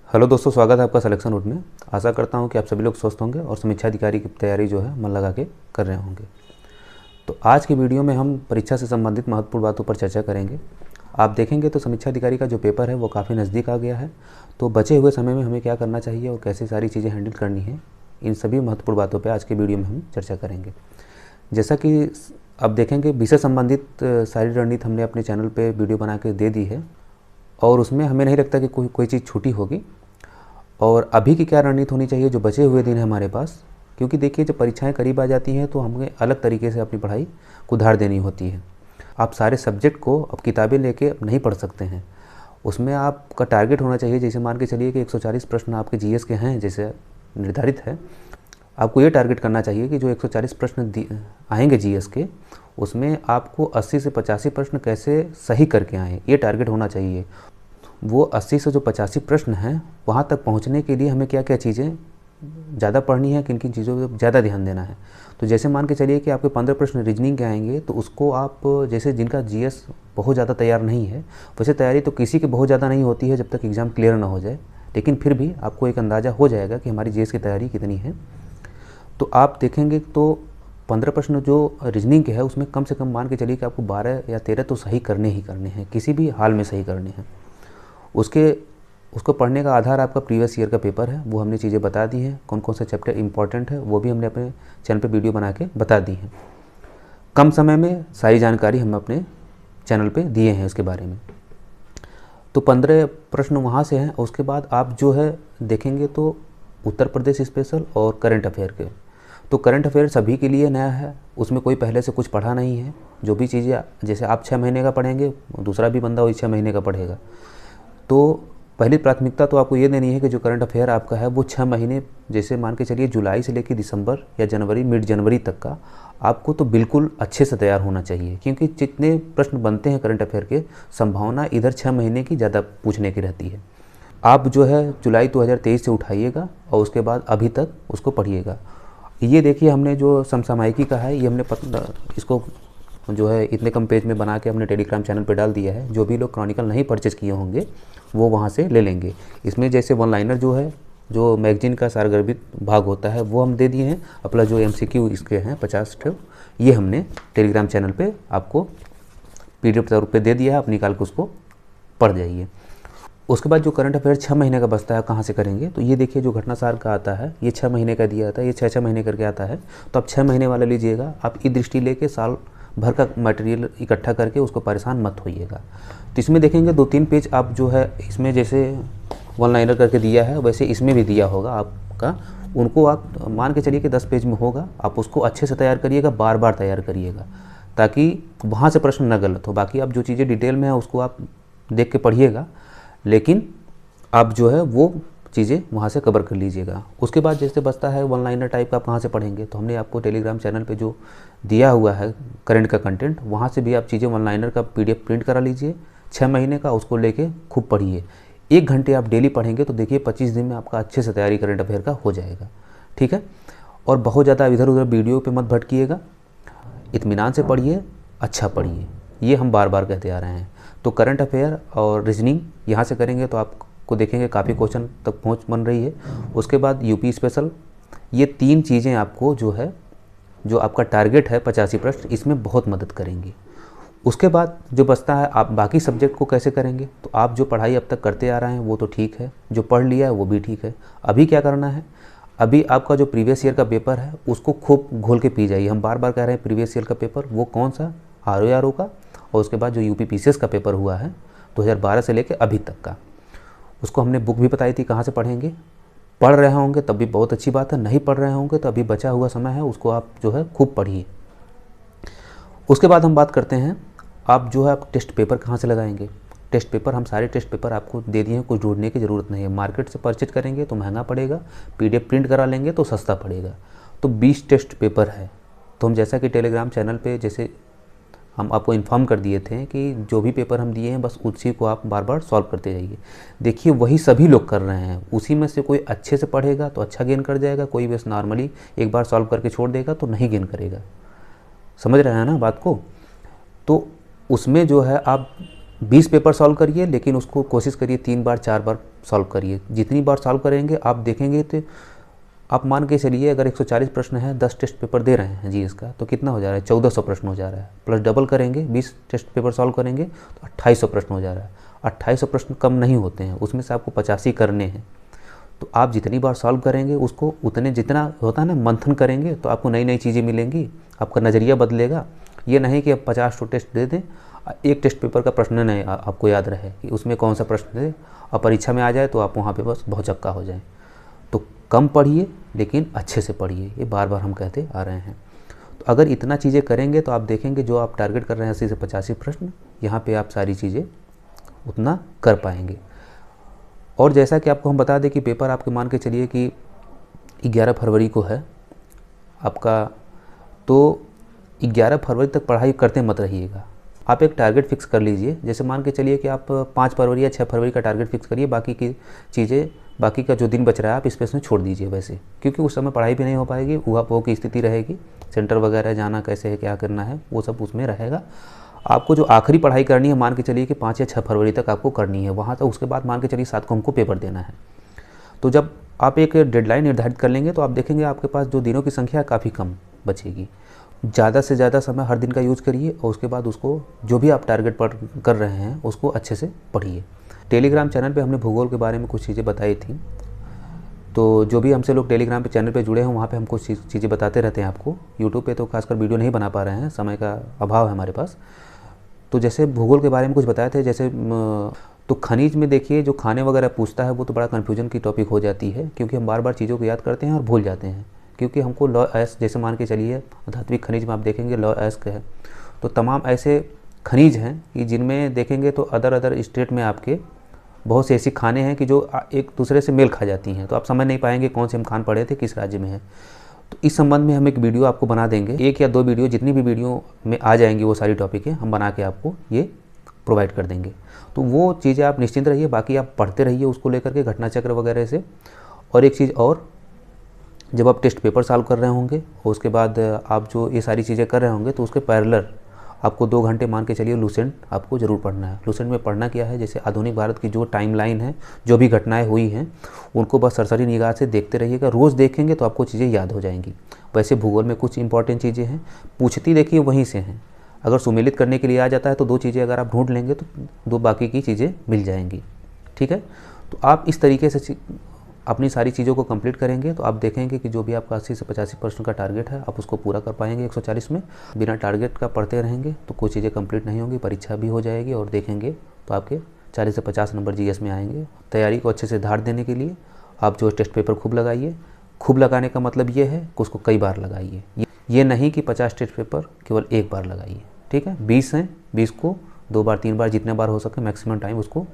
Hello दोस्तों, स्वागत है आपका सिलेक्शन रूट में। आशा करता हूं कि आप सभी लोग स्वस्थ होंगे और समीक्षा अधिकारी की तैयारी जो है मन लगा के कर रहे होंगे। तो आज की वीडियो में हम परीक्षा से संबंधित महत्वपूर्ण बातों पर चर्चा करेंगे। आप देखेंगे तो समीक्षा अधिकारी का जो पेपर है वो काफ़ी नज़दीक आ गया है। तो बचे हुए समय में हमें क्या करना चाहिए और कैसे सारी चीज़ें हैंडल करनी है, इन सभी महत्वपूर्ण बातों पर आज की वीडियो में हम चर्चा करेंगे। जैसा कि आप देखेंगे विषय संबंधित सारी रणनीति हमने अपने चैनल पर वीडियो बना के दे दी है और उसमें हमें नहीं लगता कि कोई चीज़ छूटी होगी। और अभी की क्या रणनीति होनी चाहिए जो बचे हुए दिन है हमारे पास, क्योंकि देखिए जब परीक्षाएं करीब आ जाती हैं तो हमें अलग तरीके से अपनी पढ़ाई को धार देनी होती है। आप सारे सब्जेक्ट को अब किताबें लेके नहीं पढ़ सकते हैं। उसमें आपका टारगेट होना चाहिए, जैसे मान के चलिए कि 140 प्रश्न आपके जीएस के हैं जैसे निर्धारित है। आपको ये टारगेट करना चाहिए कि जो 140 प्रश्न आएंगे जीएस के, उसमें आपको 80 से 85 प्रश्न कैसे सही करके आएँ, ये टारगेट होना चाहिए। वो 80 से जो 85 प्रश्न हैं वहाँ तक पहुँचने के लिए हमें क्या क्या चीज़ें ज़्यादा पढ़नी है, किन किन चीज़ों पर ज़्यादा ध्यान देना है। तो जैसे मान के चलिए कि आपके 15 प्रश्न रीजनिंग के आएंगे, तो उसको आप जैसे जिनका जीएस बहुत ज़्यादा तैयार नहीं है, वैसे तैयारी तो किसी की बहुत ज़्यादा नहीं होती है जब तक एग्ज़ाम क्लियर ना हो जाए, लेकिन फिर भी आपको एक अंदाज़ा हो जाएगा कि हमारी जीएस की तैयारी कितनी है। तो आप देखेंगे तो 15 प्रश्न जो रीजनिंग के है उसमें कम से कम मान के चलिए कि आपको 12 या 13 तो सही करने ही करने हैं, किसी भी हाल में सही करने हैं। उसको पढ़ने का आधार आपका प्रीवियस ईयर का पेपर है, वो हमने चीज़ें बता दी हैं। कौन कौन सा चैप्टर इंपॉर्टेंट है वो भी हमने अपने चैनल पे वीडियो बना के बता दी हैं। कम समय में सारी जानकारी हम अपने चैनल पे दिए हैं उसके बारे में। तो 15 प्रश्न वहाँ से हैं। उसके बाद आप जो है देखेंगे तो उत्तर प्रदेश स्पेशल और करंट अफेयर के। तो करंट अफेयर सभी के लिए नया है, उसमें कोई पहले से कुछ पढ़ा नहीं है। जो भी चीज़ें जैसे आप 6 महीने का पढ़ेंगे, दूसरा भी बंदा वही 6 महीने का पढ़ेगा। तो पहली प्राथमिकता तो आपको ये देनी है कि जो करंट अफेयर आपका है वो 6 महीने, जैसे मान के चलिए जुलाई से लेकर दिसंबर या जनवरी मिड जनवरी तक का, आपको तो बिल्कुल अच्छे से तैयार होना चाहिए। क्योंकि जितने प्रश्न बनते हैं करंट अफेयर के, संभावना इधर 6 महीने की ज़्यादा पूछने की रहती है। आप जो है जुलाई 2023 से उठाइएगा और उसके बाद अभी तक उसको पढ़िएगा। ये देखिए हमने जो समसामयिकी का है, ये हमने इसको जो है इतने कम पेज में बना के हमने टेलीग्राम चैनल पे डाल दिया है। जो भी लोग क्रॉनिकल नहीं परचेज किए होंगे वो वहाँ से ले लेंगे। इसमें जैसे वन लाइनर जो है, जो मैगजीन का सारगर्भित भाग होता है वो हम दे दिए हैं, अपना जो MCQ इसके हैं 50 ठो, ये हमने टेलीग्राम चैनल पे आपको PDF तौर पे दे दिया है। आप निकाल के उसको पढ़ जाइए। उसके बाद जो करंट अफेयर 6 महीने का बचता है, कहाँ से करेंगे, तो ये देखिए जो घटनासार का आता है ये 6 महीने का दिया आता है, ये 6 महीने करके आता है। तो आप 6 महीने वाला लीजिएगा। आप ये दृष्टि लेके साल भर का मटेरियल इकट्ठा करके उसको परेशान मत होइएगा। तो इसमें देखेंगे 2-3 पेज आप जो है इसमें जैसे वन लाइनर करके दिया है वैसे इसमें भी दिया होगा आपका। उनको आप मान के चलिए कि 10 पेज में होगा। आप उसको अच्छे से तैयार करिएगा, बार बार तैयार करिएगा, ताकि वहाँ से प्रश्न न गलत हो। बाकी आप जो चीज़ें डिटेल में है उसको आप देख के पढ़िएगा, लेकिन आप जो है वो चीज़ें वहाँ से कवर कर लीजिएगा। उसके बाद जैसे बचता है वन लाइनर टाइप का, आप कहाँ से पढ़ेंगे, तो हमने आपको टेलीग्राम चैनल पे जो दिया हुआ है करंट का कंटेंट, वहाँ से भी आप चीज़ें वन लाइनर का PDF प्रिंट करा लीजिए 6 महीने का, उसको लेके खूब पढ़िए। 1 घंटे आप डेली पढ़ेंगे तो देखिए 25 दिन में आपका अच्छे से तैयारी करंट अफेयर का हो जाएगा। ठीक है। और बहुत ज़्यादा इधर उधर वीडियो पर मत भटकिएगा, इत्मीनान से पढ़िए, अच्छा पढ़िए, ये हम बार बार कहते आ रहे हैं। तो करंट अफेयर और रीजनिंग यहाँ से करेंगे तो आपको देखेंगे काफ़ी क्वेश्चन तक पहुँच बन रही है। उसके बाद यूपी स्पेशल, ये 3 चीज़ें आपको जो है, जो आपका टारगेट है 85 प्रश्न, इसमें बहुत मदद करेंगी। उसके बाद जो बचता है आप बाकी सब्जेक्ट को कैसे करेंगे, तो आप जो पढ़ाई अब तक करते आ रहे हैं वो तो ठीक है, जो पढ़ लिया है वो भी ठीक है। अभी क्या करना है, अभी आपका जो प्रीवियस ईयर का पेपर है उसको खूब घोल के पी जाइए। हम बार बार कह रहे हैं प्रीवियस ईयर का पेपर, वो कौन सा, RO का, और उसके बाद जो UP PCS का पेपर हुआ है 2012 से लेकर अभी तक का, उसको हमने बुक भी बताई थी कहाँ से पढ़ेंगे। पढ़ रहे होंगे तब भी बहुत अच्छी बात है, नहीं पढ़ रहे होंगे तो अभी बचा हुआ समय है, उसको आप जो है खूब पढ़िए। उसके बाद हम बात करते हैं आप जो है आप टेस्ट पेपर कहाँ से लगाएंगे। टेस्ट पेपर हम सारे टेस्ट पेपर आपको दे दिए हैं, कुछ ढूंढने की ज़रूरत नहीं है। मार्केट से परचेज करेंगे तो महंगा पड़ेगा, PDF प्रिंट करा लेंगे तो सस्ता पड़ेगा। तो 20 टेस्ट पेपर है। तो हम जैसा कि टेलीग्राम चैनल पे जैसे हम आपको इन्फॉर्म कर दिए थे कि जो भी पेपर हम दिए हैं बस उसी को आप बार बार सॉल्व करते जाइए। देखिए वही सभी लोग कर रहे हैं, उसी में से कोई अच्छे से पढ़ेगा तो अच्छा गेन कर जाएगा, कोई बस नॉर्मली एक बार सॉल्व करके छोड़ देगा तो नहीं गेन करेगा। समझ रहे हैं ना बात को। तो उसमें जो है आप 20 पेपर सॉल्व करिए, लेकिन उसको कोशिश करिए 3 बार 4 बार सॉल्व करिए। जितनी बार सॉल्व करेंगे आप देखेंगे तो आप मान के चलिए अगर 140 प्रश्न है, 10 टेस्ट पेपर दे रहे हैं जीएस का, तो कितना हो जा रहा है, 1400 प्रश्न हो जा रहा है। प्लस डबल करेंगे, 20 टेस्ट पेपर सॉल्व करेंगे तो 2800 प्रश्न हो जा रहा है। 2800 प्रश्न कम नहीं होते हैं, उसमें से आपको 85 करने हैं। तो आप जितनी बार सॉल्व करेंगे उसको उतने, जितना होता है ना मंथन करेंगे, तो आपको नई नई चीज़ें मिलेंगी, आपका नज़रिया बदलेगा। ये नहीं कि आप 50 टेस्ट दे दें, एक टेस्ट पेपर का प्रश्न नहीं आपको याद रहे कि उसमें कौन सा प्रश्न दे, और परीक्षा में आ जाए तो आप वहाँ पे बस भौचक्का हो जाएं। तो कम पढ़िए लेकिन अच्छे से पढ़िए, ये बार बार हम कहते आ रहे हैं। तो अगर इतना चीज़ें करेंगे तो आप देखेंगे जो आप टारगेट कर रहे हैं 80 से 85 प्रश्न, यहाँ पे आप सारी चीज़ें उतना कर पाएंगे। और जैसा कि आपको हम बता दें कि पेपर आपके मान के चलिए कि 11 फरवरी को है आपका, तो 11 फरवरी तक पढ़ाई करते मत रहिएगा। आप एक टारगेट फिक्स कर लीजिए, जैसे मान के चलिए कि आप 5 फरवरी या 6 फरवरी का टारगेट फिक्स करिए, बाकी की चीज़ें, बाकी का जो दिन बच रहा है आप इस पे छोड़ दीजिए वैसे, क्योंकि उस समय पढ़ाई भी नहीं हो पाएगी, ऊहापोह की स्थिति रहेगी, सेंटर वगैरह जाना कैसे है, क्या करना है, वो सब उसमें रहेगा। आपको जो आखिरी पढ़ाई करनी है मान के चलिए कि 5 या 6 फरवरी तक आपको करनी है, वहाँ तक उसके बाद मान के चलिए 7 को हमको पेपर देना है। तो जब आप एक डेडलाइन निर्धारित कर लेंगे तो आप देखेंगे आपके पास जो दिनों की संख्या काफ़ी कम बचेगी। ज़्यादा से ज़्यादा समय हर दिन का यूज़ करिए, और उसके बाद उसको जो भी आप टारगेट पर कर रहे हैं उसको अच्छे से पढ़िए। टेलीग्राम चैनल पे हमने भूगोल के बारे में कुछ चीज़ें बताई थी, तो जो भी हमसे लोग टेलीग्राम पे चैनल पे जुड़े हैं वहाँ पे हम कुछ चीज़ें बताते रहते हैं आपको। यूट्यूब पे तो खासकर वीडियो नहीं बना पा रहे हैं, समय का अभाव है हमारे पास। तो जैसे भूगोल के बारे में कुछ बताए थे, जैसे तो खनिज में देखिए जो खाने वगैरह पूछता है वो तो बड़ा कन्फ्यूजन की टॉपिक हो जाती है, क्योंकि हम बार बार चीज़ों को याद करते हैं और भूल जाते हैं। क्योंकि हमको लॉ एस, जैसे मान के चलिए धात्विक खनिज में आप देखेंगे लॉ एस है, तो तमाम ऐसे खनिज हैं कि जिनमें देखेंगे तो अदर स्टेट में आपके बहुत से ऐसी खाने हैं कि जो एक दूसरे से मेल खा जाती हैं, तो आप समझ नहीं पाएंगे कौन से हम खान पढ़े थे, किस राज्य में है। तो इस संबंध में हम एक वीडियो आपको बना देंगे, 1 या 2 वीडियो, जितनी भी वीडियो में आ जाएंगी वो सारी टॉपिक हम बना के आपको ये प्रोवाइड कर देंगे। तो वो चीज़ें आप निश्चिंत रहिए, बाकी आप पढ़ते रहिए उसको लेकर के घटना चक्र वगैरह से। और एक चीज़ और, जब आप टेस्ट पेपर सॉल्व कर रहे होंगे और उसके बाद आप जो ये सारी चीज़ें कर रहे होंगे तो उसके पैरेलल आपको 2 घंटे मान के चलिए लूसेंट आपको ज़रूर पढ़ना है। लूसेंट में पढ़ना क्या है, जैसे आधुनिक भारत की जो टाइमलाइन है, जो भी घटनाएं हुई हैं उनको बस सरसरी निगाह से देखते रहिएगा। रोज़ देखेंगे तो आपको चीज़ें याद हो जाएंगी। वैसे भूगोल में कुछ इंपॉर्टेंट चीज़ें हैं, पूछती देखिए वहीं से हैं, अगर सुमेलित करने के लिए आ जाता है तो 2 चीज़ें अगर आप ढूंढ लेंगे तो 2 बाकी की चीज़ें मिल जाएंगी। ठीक है, तो आप इस तरीके से अपनी सारी चीज़ों को कंप्लीट करेंगे तो आप देखेंगे कि जो भी आपका 80 से 85% का टारगेट है आप उसको पूरा कर पाएंगे 140 में। बिना टारगेट का पढ़ते रहेंगे तो कुछ चीज़ें कंप्लीट नहीं होंगी, परीक्षा भी हो जाएगी और देखेंगे तो आपके 40 से 50 नंबर जीएस में आएंगे। तैयारी को अच्छे से धार देने के लिए आप जो टेस्ट पेपर खूब लगाइए। खूब लगाने का मतलब ये है कि उसको कई बार लगाइए, ये नहीं कि 50 टेस्ट पेपर केवल एक बार लगाइए। ठीक है, 20 हैं, 20 को 2 बार 3 बार जितने बार हो सके मैक्सिमम टाइम उसको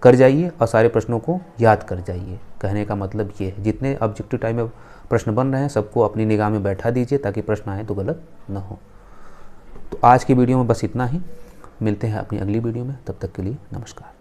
कर जाइए और सारे प्रश्नों को याद कर जाइए। कहने का मतलब ये है, जितने ऑब्जेक्टिव टाइम में प्रश्न बन रहे हैं सबको अपनी निगाह में बैठा दीजिए ताकि प्रश्न आए तो गलत ना हो। तो आज की वीडियो में बस इतना ही, मिलते हैं अपनी अगली वीडियो में, तब तक के लिए नमस्कार।